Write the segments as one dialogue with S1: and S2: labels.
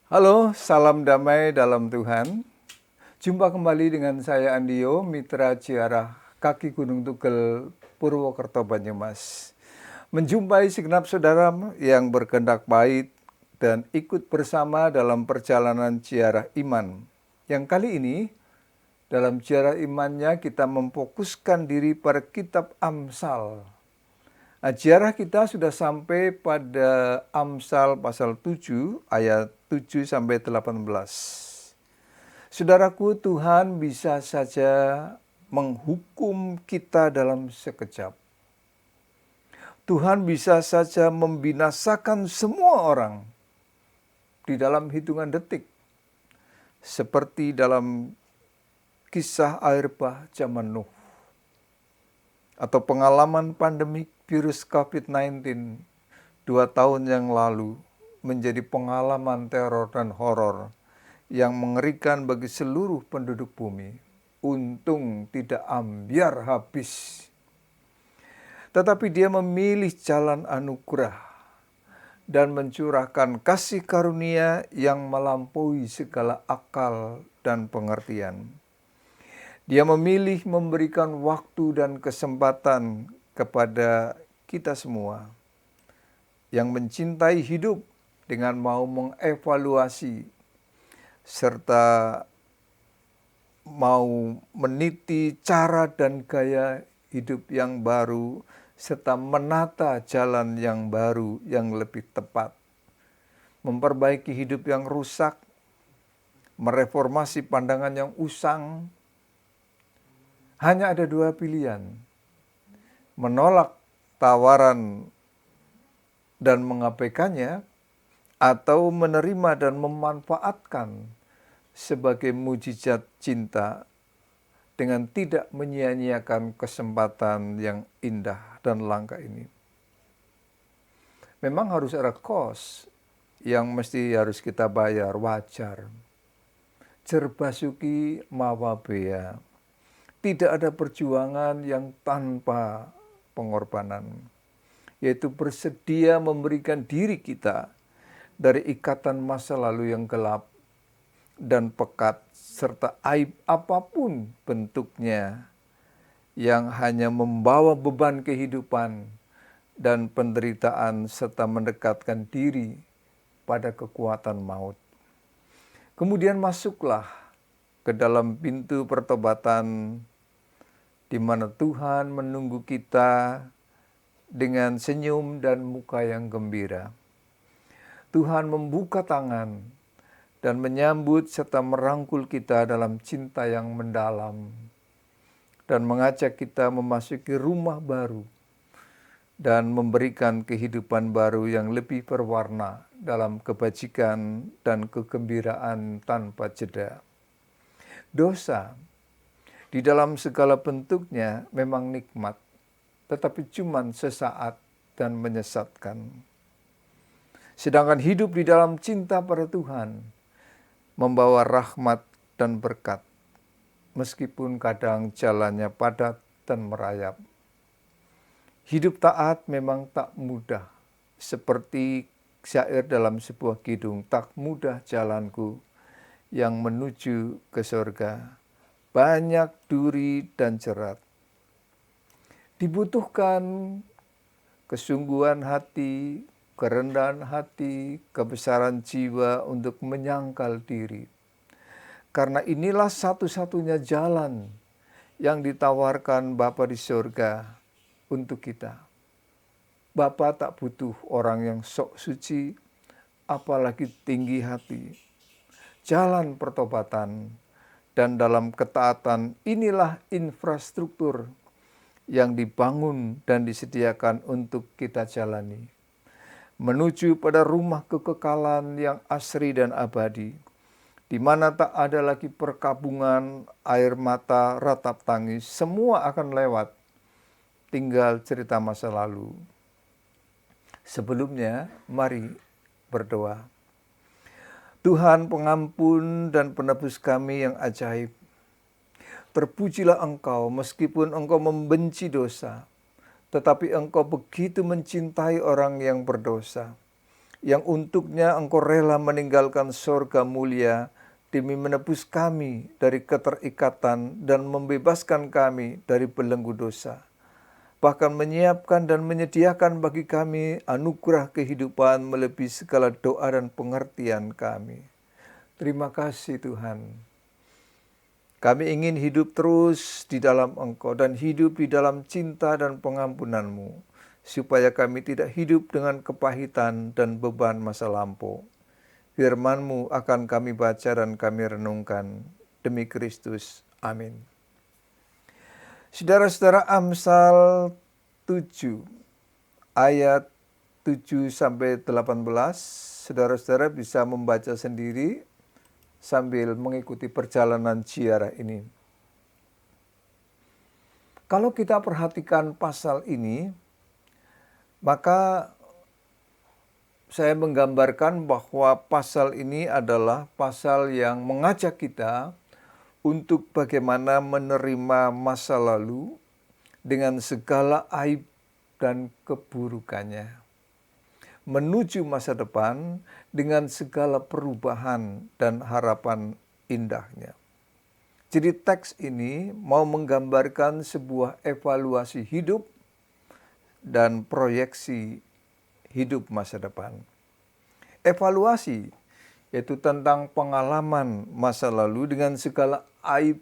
S1: Halo, salam damai dalam Tuhan. Jumpa kembali dengan saya Andio, Mitra Ziarah Kaki Gunung Tugel, Purwokerto, Banyumas. Menjumpai segenap saudara yang berkehendak baik dan ikut bersama dalam perjalanan ziarah iman. Yang kali ini, dalam ziarah imannya kita memfokuskan diri pada kitab Amsal. Ziarah kita sudah sampai pada Amsal pasal 7 ayat 7 sampai 18. Saudaraku, Tuhan bisa saja menghukum kita dalam sekejap. Tuhan bisa saja membinasakan semua orang di dalam hitungan detik. Seperti dalam kisah air bah zaman Nuh. Atau pengalaman pandemik virus COVID-19 2 tahun yang lalu menjadi pengalaman teror dan horor yang mengerikan bagi seluruh penduduk bumi. Untung tidak ambyar habis. Tetapi dia memilih jalan anugerah dan mencurahkan kasih karunia yang melampaui segala akal dan pengertian. Dia memilih memberikan waktu dan kesempatan kepada kita semua yang mencintai hidup dengan mau mengevaluasi serta mau meniti cara dan gaya hidup yang baru serta menata jalan yang baru yang lebih tepat. Memperbaiki hidup yang rusak, mereformasi pandangan yang usang. Hanya ada 2 pilihan, menolak tawaran dan mengabaikannya, atau menerima dan memanfaatkan sebagai mujizat cinta dengan tidak menyia-nyiakan kesempatan yang indah dan langka ini. Memang harus ada cost yang mesti harus kita bayar, wajar. Jerbasuki mawabea. Tidak ada perjuangan yang tanpa pengorbanan, yaitu bersedia memberikan diri kita dari ikatan masa lalu yang gelap dan pekat, serta aib apapun bentuknya yang hanya membawa beban kehidupan dan penderitaan serta mendekatkan diri pada kekuatan maut. Kemudian masuklah ke dalam pintu pertobatan di mana Tuhan menunggu kita dengan senyum dan muka yang gembira. Tuhan membuka tangan dan menyambut serta merangkul kita dalam cinta yang mendalam dan mengajak kita memasuki rumah baru dan memberikan kehidupan baru yang lebih berwarna dalam kebajikan dan kegembiraan tanpa jeda. Dosa di dalam segala bentuknya memang nikmat, tetapi cuma sesaat dan menyesatkan. Sedangkan hidup di dalam cinta pada Tuhan membawa rahmat dan berkat, meskipun kadang jalannya padat dan merayap. Hidup taat memang tak mudah, seperti syair dalam sebuah kidung, tak mudah jalanku yang menuju ke surga. Banyak duri dan jerat. Dibutuhkan kesungguhan hati, kerendahan hati, kebesaran jiwa untuk menyangkal diri. Karena inilah satu-satunya jalan yang ditawarkan Bapa di surga untuk kita. Bapa tak butuh orang yang sok suci, apalagi tinggi hati. Jalan pertobatan dan dalam ketaatan inilah infrastruktur yang dibangun dan disediakan untuk kita jalani. Menuju pada rumah kekekalan yang asri dan abadi, di mana tak ada lagi perkabungan, air mata, ratap tangis, semua akan lewat. Tinggal cerita masa lalu. Sebelumnya, mari berdoa. Tuhan pengampun dan penebus kami yang ajaib, terpujilah Engkau meskipun Engkau membenci dosa, tetapi Engkau begitu mencintai orang yang berdosa, yang untuknya Engkau rela meninggalkan sorga mulia demi menebus kami dari keterikatan dan membebaskan kami dari belenggu dosa. Bahkan menyiapkan dan menyediakan bagi kami anugerah kehidupan melebihi segala doa dan pengertian kami. Terima kasih Tuhan. Kami ingin hidup terus di dalam Engkau dan hidup di dalam cinta dan pengampunan-Mu, supaya kami tidak hidup dengan kepahitan dan beban masa lampau. Firman-Mu akan kami baca dan kami renungkan. Demi Kristus. Amin. Saudara-saudara, Amsal 7 ayat 7 sampai 18, saudara-saudara bisa membaca sendiri sambil mengikuti perjalanan ziarah ini. Kalau kita perhatikan pasal ini, maka saya menggambarkan bahwa pasal ini adalah pasal yang mengajak kita untuk bagaimana menerima masa lalu dengan segala aib dan keburukannya, menuju masa depan dengan segala perubahan dan harapan indahnya. Jadi teks ini mau menggambarkan sebuah evaluasi hidup dan proyeksi hidup masa depan. Evaluasi yaitu tentang pengalaman masa lalu dengan segala aib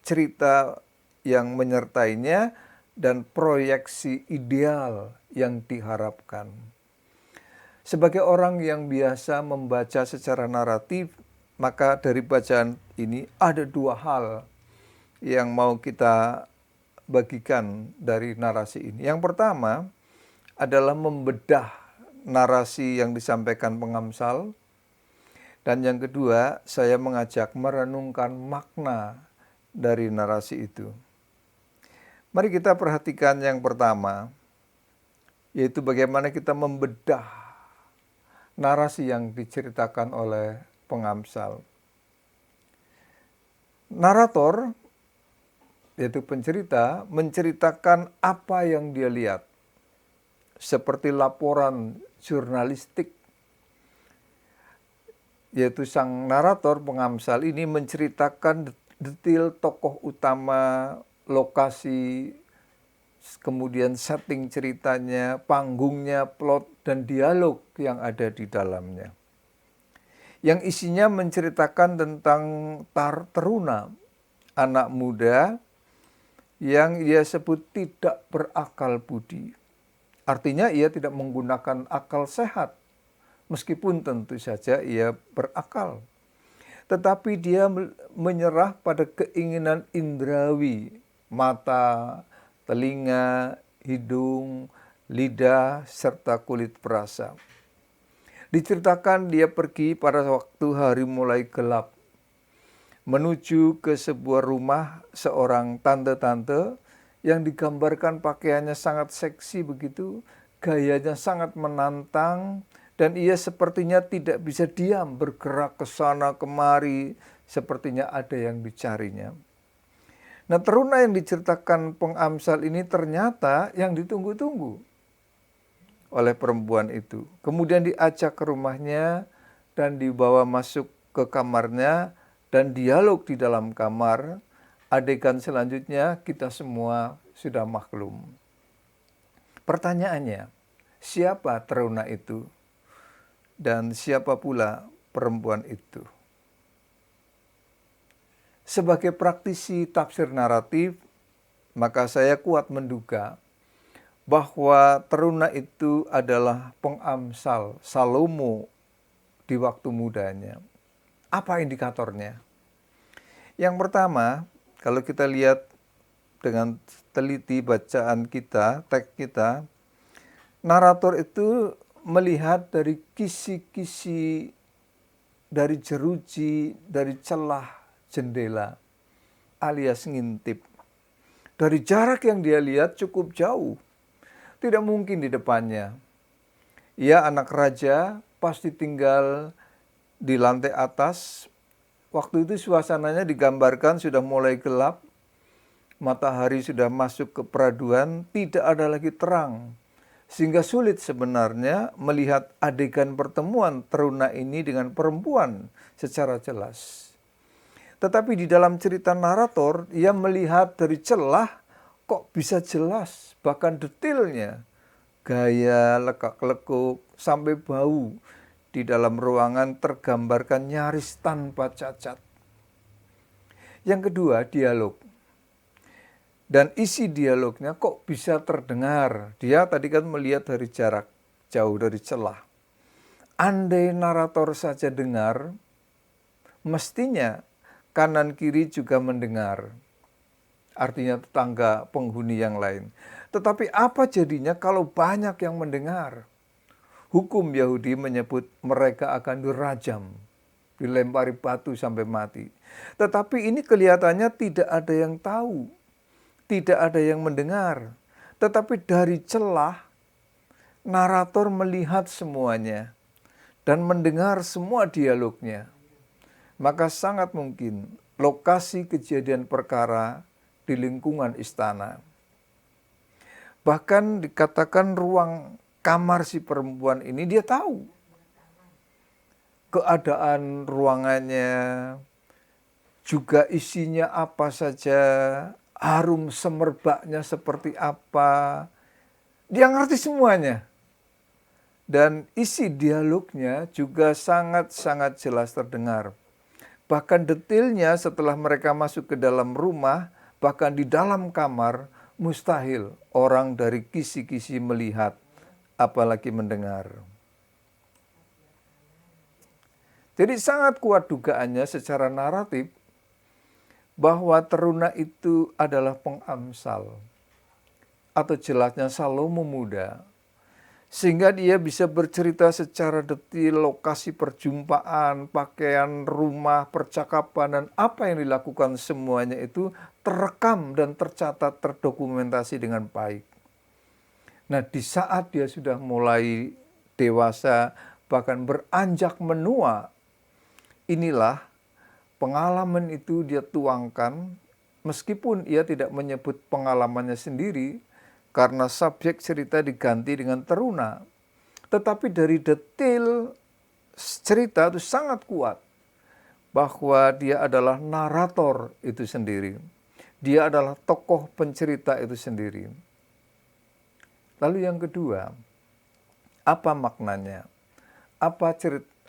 S1: cerita yang menyertainya dan proyeksi ideal yang diharapkan. Sebagai orang yang biasa membaca secara naratif, maka dari bacaan ini ada dua hal yang mau kita bagikan dari narasi ini. Yang pertama adalah membedah narasi yang disampaikan pengamsal. Dan yang kedua, saya mengajak merenungkan makna dari narasi itu. Mari kita perhatikan yang pertama, yaitu bagaimana kita membedah narasi yang diceritakan oleh pengamsal. Narator, yaitu pencerita, menceritakan apa yang dia lihat, seperti laporan jurnalistik. Yaitu sang narator pengamsal ini menceritakan detail tokoh utama, lokasi, kemudian setting ceritanya, panggungnya, plot, dan dialog yang ada di dalamnya. Yang isinya menceritakan tentang Taruna, anak muda yang ia sebut tidak berakal budi. Artinya ia tidak menggunakan akal sehat. Meskipun tentu saja ia berakal, tetapi dia menyerah pada keinginan indrawi, mata, telinga, hidung, lidah, serta kulit perasa. Diceritakan dia pergi pada waktu hari mulai gelap, menuju ke sebuah rumah seorang tante-tante yang digambarkan pakaiannya sangat seksi begitu, gayanya sangat menantang, dan ia sepertinya tidak bisa diam, bergerak ke sana kemari, sepertinya ada yang dicarinya. Nah, teruna yang diceritakan pengamsal ini ternyata yang ditunggu-tunggu oleh perempuan itu. Kemudian diajak ke rumahnya dan dibawa masuk ke kamarnya dan dialog di dalam kamar. Adegan selanjutnya kita semua sudah maklum. Pertanyaannya, siapa teruna itu? Dan siapa pula perempuan itu? Sebagai praktisi tafsir naratif, maka saya kuat menduga bahwa teruna itu adalah pengamsal Salomo di waktu mudanya. Apa indikatornya? Yang pertama, kalau kita lihat dengan teliti bacaan kita, teks kita, narator itu melihat dari kisi-kisi, dari jeruji, dari celah jendela, alias ngintip. Dari jarak yang dia lihat cukup jauh, tidak mungkin di depannya. Ia anak raja, pasti tinggal di lantai atas. Waktu itu suasananya digambarkan sudah mulai gelap, matahari sudah masuk ke peraduan, tidak ada lagi terang. Sehingga sulit sebenarnya melihat adegan pertemuan teruna ini dengan perempuan secara jelas. Tetapi di dalam cerita narator, ia melihat dari celah kok bisa jelas, bahkan detailnya. Gaya, lekak-lekuk, sampai bau di dalam ruangan tergambarkan nyaris tanpa cacat. Yang kedua, dialog. Dan isi dialognya kok bisa terdengar. Dia tadi kan melihat dari jarak, jauh dari celah. Andai narator saja dengar, mestinya kanan kiri juga mendengar. Artinya tetangga penghuni yang lain. Tetapi apa jadinya kalau banyak yang mendengar? Hukum Yahudi menyebut mereka akan dirajam, dilempari batu sampai mati. Tetapi ini kelihatannya tidak ada yang tahu. Tidak ada yang mendengar, tetapi dari celah narator melihat semuanya dan mendengar semua dialognya. Maka sangat mungkin lokasi kejadian perkara di lingkungan istana. Bahkan dikatakan ruang kamar si perempuan ini dia tahu. Keadaan ruangannya, juga isinya apa saja, harum semerbaknya seperti apa. Dia ngerti semuanya. Dan isi dialognya juga sangat-sangat jelas terdengar. Bahkan detailnya setelah mereka masuk ke dalam rumah, bahkan di dalam kamar, mustahil orang dari kisi-kisi melihat, apalagi mendengar. Jadi sangat kuat dugaannya secara naratif, bahwa teruna itu adalah pengamsal atau jelasnya Salomo muda, sehingga dia bisa bercerita secara detail lokasi perjumpaan, pakaian, rumah, percakapan, dan apa yang dilakukan semuanya itu terekam dan tercatat, terdokumentasi dengan baik. Nah, di saat dia sudah mulai dewasa, bahkan beranjak menua, inilah pengalaman itu dia tuangkan, meskipun ia tidak menyebut pengalamannya sendiri, karena subjek cerita diganti dengan teruna. Tetapi dari detail cerita itu sangat kuat, bahwa dia adalah narator itu sendiri. Dia adalah tokoh pencerita itu sendiri. Lalu yang kedua, apa maknanya? Apa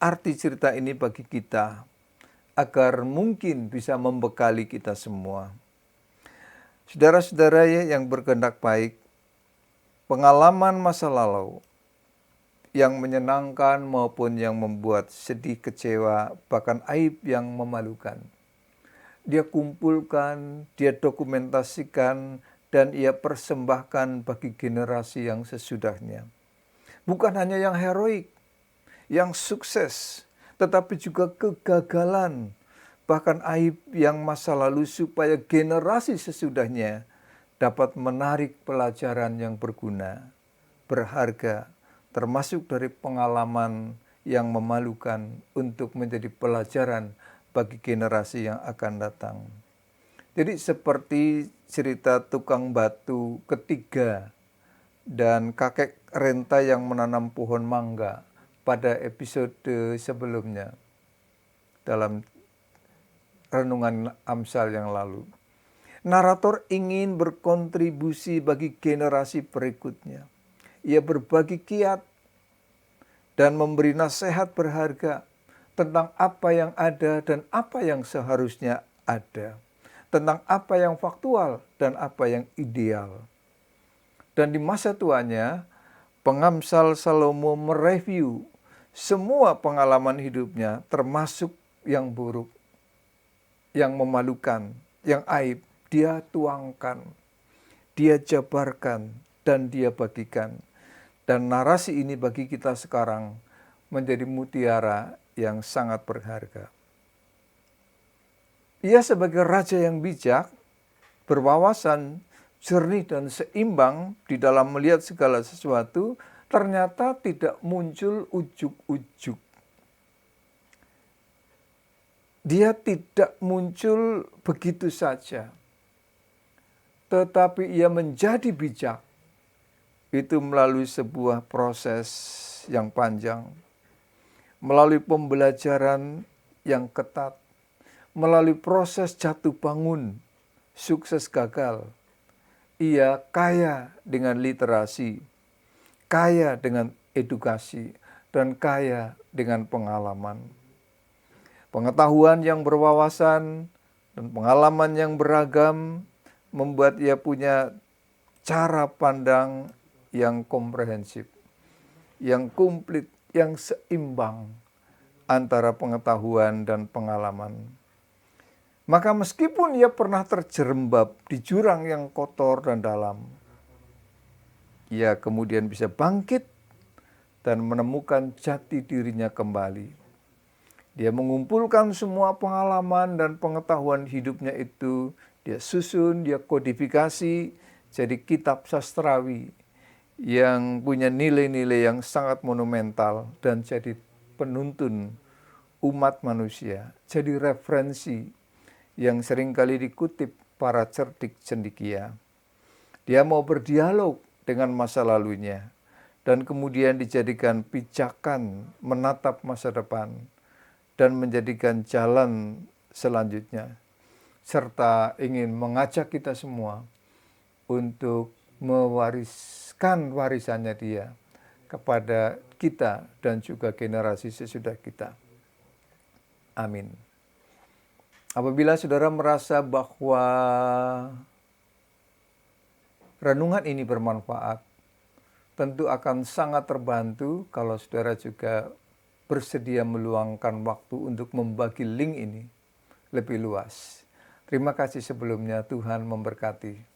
S1: arti cerita ini bagi kita? Agar mungkin bisa membekali kita semua. Saudara-saudara yang berkehendak baik, pengalaman masa lalu yang menyenangkan maupun yang membuat sedih, kecewa, bahkan aib yang memalukan, dia kumpulkan, dia dokumentasikan, dan ia persembahkan bagi generasi yang sesudahnya. Bukan hanya yang heroik, yang sukses, tetapi juga kegagalan, bahkan aib yang masa lalu, supaya generasi sesudahnya dapat menarik pelajaran yang berguna, berharga, termasuk dari pengalaman yang memalukan untuk menjadi pelajaran bagi generasi yang akan datang. Jadi seperti cerita tukang batu ketiga dan kakek renta yang menanam pohon mangga pada episode sebelumnya dalam renungan Amsal yang lalu. Narator ingin berkontribusi bagi generasi berikutnya. Ia berbagi kiat dan memberi nasihat berharga tentang apa yang ada dan apa yang seharusnya ada. Tentang apa yang faktual dan apa yang ideal. Dan di masa tuanya, pengamsal Salomo mereview semua pengalaman hidupnya, termasuk yang buruk, yang memalukan, yang aib. Dia tuangkan, dia jabarkan, dan dia bagikan. Dan narasi ini bagi kita sekarang menjadi mutiara yang sangat berharga. Ia sebagai raja yang bijak, berwawasan, jernih dan seimbang di dalam melihat segala sesuatu, ternyata tidak muncul ujuk-ujuk. Dia tidak muncul begitu saja. Tetapi ia menjadi bijak itu melalui sebuah proses yang panjang, melalui pembelajaran yang ketat, melalui proses jatuh bangun, sukses gagal. Ia kaya dengan literasi, kaya dengan edukasi, dan kaya dengan pengalaman. Pengetahuan yang berwawasan dan pengalaman yang beragam membuat ia punya cara pandang yang komprehensif, yang komplit, yang seimbang antara pengetahuan dan pengalaman. Maka meskipun ia pernah terjerembab di jurang yang kotor dan dalam, ia kemudian bisa bangkit dan menemukan jati dirinya kembali. Dia mengumpulkan semua pengalaman dan pengetahuan hidupnya itu, dia susun, dia kodifikasi jadi kitab sastrawi yang punya nilai-nilai yang sangat monumental dan jadi penuntun umat manusia, jadi referensi yang seringkali dikutip para cerdik cendekia. Dia mau berdialog dengan masa lalunya dan kemudian dijadikan pijakan menatap masa depan dan menjadikan jalan selanjutnya, serta ingin mengajak kita semua untuk mewariskan warisannya dia kepada kita dan juga generasi sesudah kita. Amin. Apabila saudara merasa bahwa renungan ini bermanfaat, tentu akan sangat terbantu kalau saudara juga bersedia meluangkan waktu untuk membagi link ini lebih luas. Terima kasih sebelumnya, Tuhan memberkati.